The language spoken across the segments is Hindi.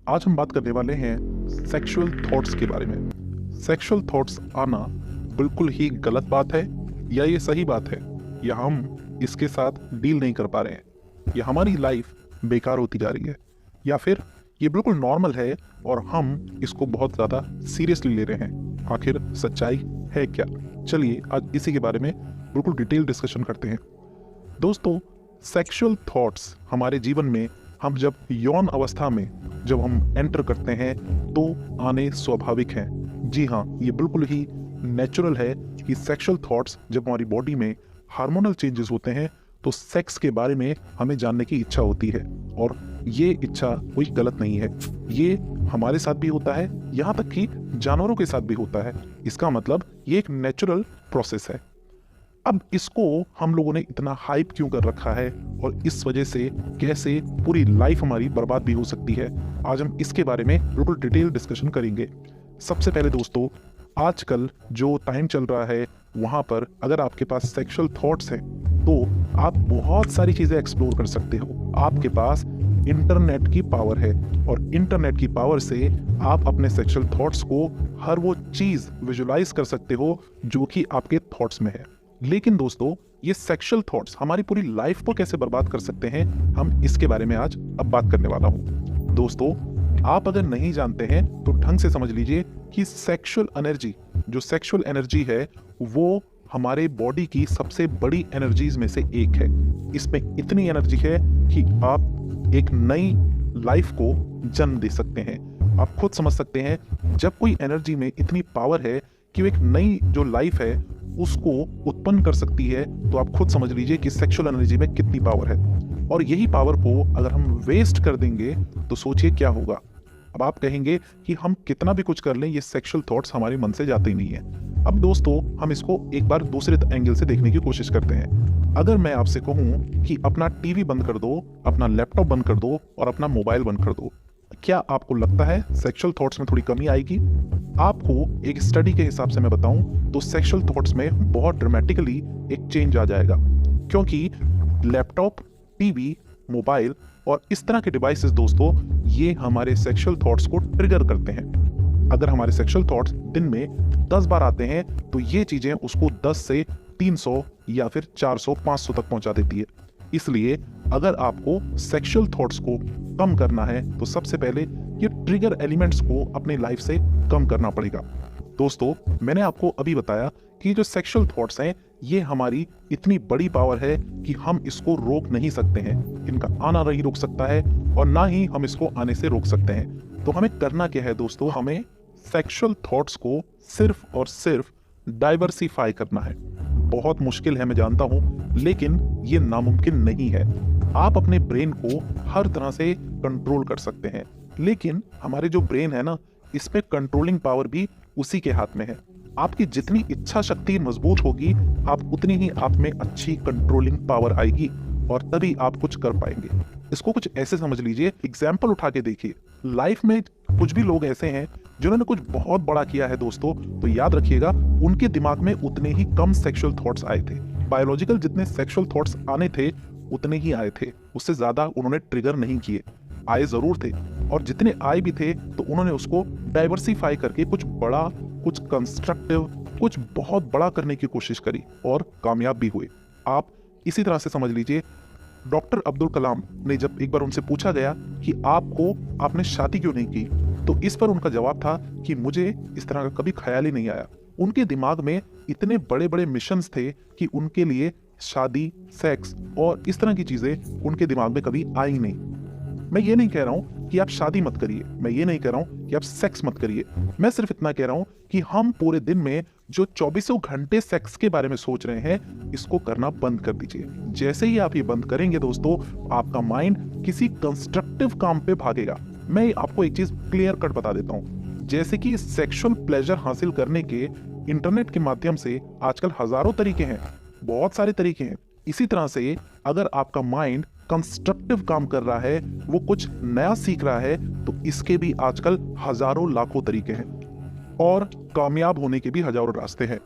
आज हम बात करने वाले हैं सेक्सुअल थॉट्स के बारे में। सेक्सुअल थॉट्स आना बिल्कुल ही गलत बात है या ये सही बात है, या हम इसके साथ डील नहीं कर पा रहे हैं, या हमारी लाइफ बेकार होती जा रही है, या फिर ये बिल्कुल नॉर्मल है और हम इसको बहुत ज़्यादा सीरियसली ले रहे हैं। आखिर सच्चाई है क्या? चलिए आज इसी के बारे में बिल्कुल डिटेल डिस्कशन करते हैं। दोस्तों, सेक्सुअल थॉट्स हमारे जीवन में हम जब यौन अवस्था में जब हम एंटर करते हैं तो आने स्वाभाविक हैं। जी हाँ, ये बिल्कुल ही नेचुरल है कि सेक्सुअल थॉट्स जब हमारी बॉडी में हार्मोनल चेंजेस होते हैं तो सेक्स के बारे में हमें जानने की इच्छा होती है, और ये इच्छा कोई गलत नहीं है। ये हमारे साथ भी होता है, यहाँ तक कि जानवरों के साथ भी होता है। इसका मतलब ये एक नेचुरल प्रोसेस है। अब इसको हम लोगों ने इतना हाइप क्यों कर रखा है और इस वजह से कैसे पूरी लाइफ हमारी बर्बाद भी हो सकती है, आज हम इसके बारे में बिल्कुल डिटेल डिस्कशन करेंगे। सबसे पहले दोस्तों, आजकल जो टाइम चल रहा है वहाँ पर अगर आपके पास सेक्सुअल थॉट्स हैं तो आप बहुत सारी चीज़ें एक्सप्लोर कर सकते हो। आपके पास इंटरनेट की पावर है और इंटरनेट की पावर से आप अपने सेक्सुअल थॉट्स को हर वो चीज़ विजुलाइज कर सकते हो जो कि आपके थॉट्स में है। लेकिन दोस्तों, ये सेक्सुअल थॉट्स हमारी पूरी लाइफ को कैसे बर्बाद कर सकते हैं, हम इसके बारे में आज अब बात करने वाला हूँ। दोस्तों, आप अगर नहीं जानते हैं तो ढंग से समझ लीजिए कि सेक्सुअल एनर्जी है वो हमारे बॉडी की सबसे बड़ी एनर्जीज में से एक है। इसमें इतनी एनर्जी है कि आप एक नई लाइफ को जन्म दे सकते हैं। आप खुद समझ सकते हैं, जब कोई एनर्जी में इतनी पावर है कि वो एक नई जो लाइफ है उसको उत्पन्न कर सकती है, तो आप खुद समझ लीजिए कि सेक्सुअल एनर्जी में कितनी पावर है। और यही पावर को अगर हम वेस्ट कर देंगे तो सोचिए क्या होगा। अब आप कहेंगे कि हम कितना भी कुछ कर लें, ये सेक्सुअल थॉट्स हमारे मन से जाते ही नहीं है। अब दोस्तों, हम इसको एक बार दूसरे एंगल से देखने की कोशिश करते हैं। अगर मैं आपसे कहूं कि अपना टीवी बंद कर दो, अपना लैपटॉप बंद कर दो और अपना मोबाइल बंद कर दो, क्या आपको लगता है सेक्सुअल थॉट्स में थोड़ी कमी आएगी? आपको एक स्टडी के हिसाब से मैं बताऊं तो सेक्सुअल थॉट्स में बहुत ड्रामेटिकली एक चेंज आ जाएगा, क्योंकि लैपटॉप, टीवी, मोबाइल और इस तरह के डिवाइसेस दोस्तों, ये हमारे सेक्सुअल थॉट्स को ट्रिगर करते हैं। अगर हमारे सेक्सुअल थॉट्स दिन में 10 बार आते हैं तो ये चीजें उसको 10 से 300 या फिर 400 500 तक पहुंचा देती है। इसलिए अगर आपको सेक्सुअल थॉट्स को कम करना है तो सबसे पहले ये ट्रिगर एलिमेंट्स को अपनी लाइफ से कम करना पड़ेगा। दोस्तों, मैंने आपको अभी बताया कि जो सेक्सुअल थॉट्स हैं ये हमारी इतनी बड़ी पावर है कि हम इसको रोक नहीं सकते हैं। इनका आना नहीं रोक सकता है और ना ही हम इसको आने से रोक सकते हैं। तो हमें करना क्या है दोस्तों? हमें सेक्सुअल थॉट्स को सिर्फ और सिर्फ डाइवर्सिफाई करना है। बहुत मुश्किल है, मैं जानता हूं, लेकिन ये नामुमकिन नहीं है। आप अपने ब्रेन को हर तरह से कंट्रोल कर सकते हैं, लेकिन हमारे जो ब्रेन है ना, इसमें कंट्रोलिंग पावर भी उसी के हाथ में है। आपकी जितनी इच्छा शक्ति मजबूत होगी, आप उतनी ही आप में अच्छी कंट्रोलिंग पावर आएगी और तभी आप कुछ कर पाएंगे। इसको कुछ ऐसे समझ लीजिए, एग्जाम्पल उठा के देखिए। लाइफ में कुछ भी लोग ऐसे हैं जिन्होंने कुछ बहुत बड़ा किया है दोस्तों, तो याद रखिएगा उनके दिमाग में उतने ही कम सेक्सुअल थॉट्स आए थे। बायोलॉजिकल जितने सेक्सुअल थॉट्स आने थे उतने ही आए थे, उससे ज्यादा उन्होंने ट्रिगर नहीं किए। आए जरूर थे, और जितने आए भी थे तो उन्होंने उसको डाइवर्सिफाई करके कुछ बड़ा, कुछ कंस्ट्रक्टिव, कुछ बहुत बड़ा करने की कोशिश करी और कामयाब भी हुए। आप इसी तरह से समझ लीजिए, डॉक्टर अब्दुल कलाम ने जब एक बार उनसे पूछा गया कि आपने शादी क्यों नहीं की, तो इस पर उनका जवाब था कि मुझे इस तरह का कभी ख्याल ही नहीं आया। उनके दिमाग में इतने बड़े बड़े मिशंस थे कि उनके लिए शादी, सेक्स और इस तरह की चीजें उनके दिमाग में कभी आई नहीं। मैं ये नहीं कह रहा हूं कि आप शादी मत करिए, मैं ये नहीं कह रहा हूं कि आप सेक्स मत करिए, मैं सिर्फ इतना कह रहा हूं कि हम पूरे दिन में जो 24 घंटे सेक्स के बारे में सोच रहे हैं, इसको करना बंद कर दीजिए। जैसे ही आप ये बंद करेंगे दोस्तों, आपका माइंड किसी कंस्ट्रक्टिव काम पे भागेगा। मैं आपको एक चीज क्लियर कट बता देता हूं, जैसे कि सेक्सुअल प्लेजर हासिल करने के इंटरनेट के माध्यम से आजकल हजारों तरीके हैं, बहुत सारे तरीके हैं। इसी तरह से अगर आपका माइंड कंस्ट्रक्टिव काम कर रहा है, वो कुछ नया सीख रहा है, तो इसके भी आजकल हजारों लाखों तरीके हैं और कामयाब होने के भी हजारों रास्ते हैं।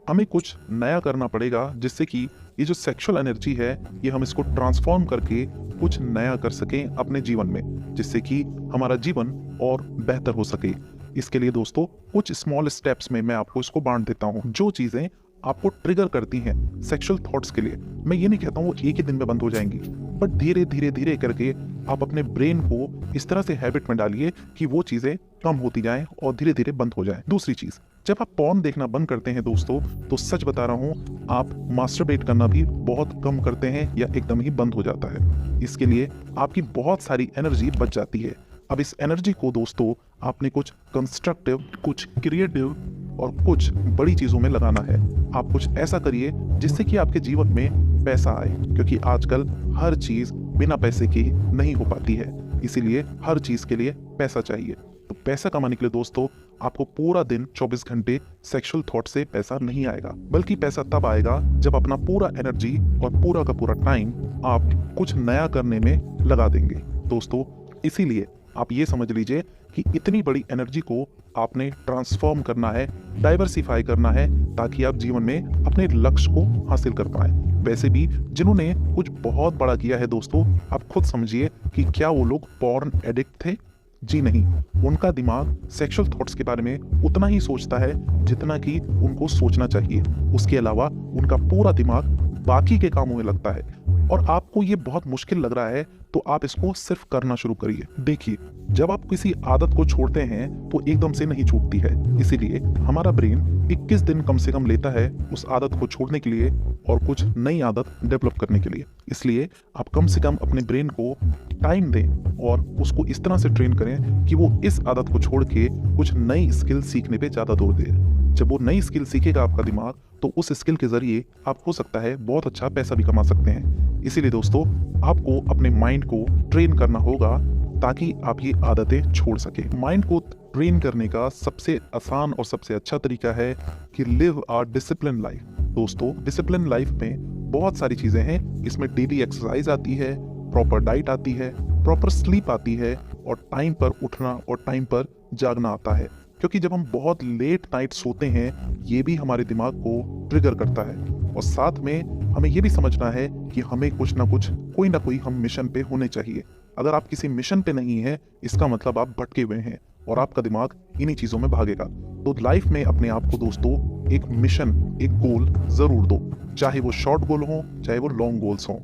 हमें कुछ नया करना पड़ेगा जिससे कि ये जो सेक्सुअल एनर्जी है ये हम इसको ट्रांसफॉर्म करके कुछ नया कर सकें अपने जीवन में, जिससे कि हमारा जीवन और बेहतर हो सके। इसके लिए दोस्तों कुछ स्मॉल स्टेप्स में मैं आपको इसको बांट देता हूँ। जो चीज़ें आपको ट्रिगर करती हैं सेक्सुअल थॉट्स के लिए, मैं ये नहीं कहता हूँ वो एक ही दिन में बंद हो जाएंगी, बट धीरे धीरे धीरे करके आप अपने ब्रेन को इस तरह से हैबिट में डालिए कि वो चीज़ें कम होती जाएं और धीरे धीरे बंद हो जाएं। दूसरी चीज़, जब आप पॉर्न देखना बंद करते हैं दोस्तों, तो सच बता रहा हूँ आप मास्टरबेट करना भी बहुत कम करते हैं या एकदम ही बंद हो जाता है। इसके लिए आपकी बहुत सारी एनर्जी बच जाती है। अब इस एनर्जी को दोस्तों आपने कुछ कंस्ट्रक्टिव, कुछ क्रिएटिव और कुछ बड़ी चीज़ों में लगाना है। आप कुछ ऐसा करिए जिससे कि आपके जीवन में पैसा आए, क्योंकि आजकल हर चीज़ बिना पैसे की नहीं हो पाती है, इसीलिए हर चीज़ के लिए पैसा चाहिए। तो पैसा कमाने के लिए दोस्तों आपको पूरा दिन 24 घंटे सेक्सुअल थॉट से पैसा नहीं आएगा, बल्कि पैसा तब आएगा जब अपना पूरा एनर्जी और पूरा का पूरा टाइम आप कुछ नया करने में लगा देंगे दोस्तों। इसीलिए आप ये समझ लीजिए कि इतनी बड़ी एनर्जी को आपने ट्रांसफॉर्म करना है, डाइवर्सिफाई करना है, ताकि आप जीवन में अपने लक्ष्य को हासिल कर पाएं। वैसे भी जिन्होंने कुछ बहुत बड़ा किया है दोस्तों, आप खुद समझिए कि क्या वो लोग पॉर्न एडिक्ट थे? जी नहीं, उनका दिमाग सेक्सुअल थॉट्स के बारे में उतना ही सोचता है जितना कि उनको सोचना चाहिए। उसके अलावा उनका पूरा दिमाग बाकी के कामों में लगता है। और आपको ये बहुत मुश्किल लग रहा है तो आप इसको सिर्फ करना शुरू करिए। देखिए, जब आप किसी आदत को छोड़ते हैं तो एकदम से नहीं छूटती है, इसीलिए हमारा ब्रेन 21 दिन कम से कम लेता है उस आदत को छोड़ने के लिए और कुछ नई आदत डेवलप करने के लिए। इसलिए आप कम से कम अपने ब्रेन को टाइम दें और उसको इस तरह से ट्रेन करें कि वो इस आदत को छोड़ के कुछ नई स्किल सीखने पे ज़्यादा जोर दे। जब वो नई स्किल सीखेगा आपका दिमाग, तो उस स्किल के जरिए आप हो सकता है बहुत अच्छा पैसा भी कमा सकते हैं। इसीलिए दोस्तों आपको अपने माइंड को ट्रेन करना होगा ताकि आप ये आदतें छोड़ सके। माइंड को ट्रेन करने का सबसे आसान और सबसे अच्छा तरीका है कि लिव अ डिसिप्लिन लाइफ। दोस्तों डिसिप्लिन लाइफ में बहुत सारी चीज़ें हैं। इसमें डेली एक्सरसाइज आती है, प्रॉपर डाइट आती है, प्रॉपर स्लीप आती है और टाइम पर उठना और टाइम पर जागना आता है। क्योंकि जब हम बहुत लेट नाइट सोते हैं, ये भी हमारे दिमाग को ट्रिगर करता है। और साथ में हमें ये भी समझना है कि हमें कुछ ना कुछ, कोई ना कोई हम मिशन पे होने चाहिए। अगर आप किसी मिशन पे नहीं हैं, इसका मतलब आप भटके हुए हैं और आपका दिमाग इन्हीं चीज़ों में भागेगा। तो लाइफ में अपने आप को दोस्तों एक मिशन, एक गोल ज़रूर दो, चाहे वो शॉर्ट गोल हो, चाहे वो लॉन्ग गोल्स हों।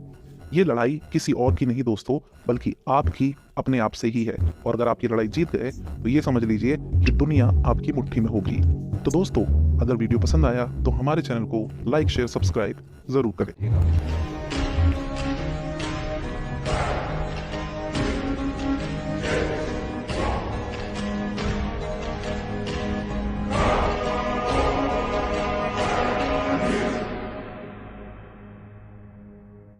ये लड़ाई किसी और की नहीं दोस्तों, बल्कि आपकी अपने आप से ही है। और अगर आप ये लड़ाई जीत गए तो ये समझ लीजिए कि दुनिया आपकी मुट्ठी में होगी। तो दोस्तों अगर वीडियो पसंद आया तो हमारे चैनल को लाइक, शेयर, सब्सक्राइब ज़रूर करें।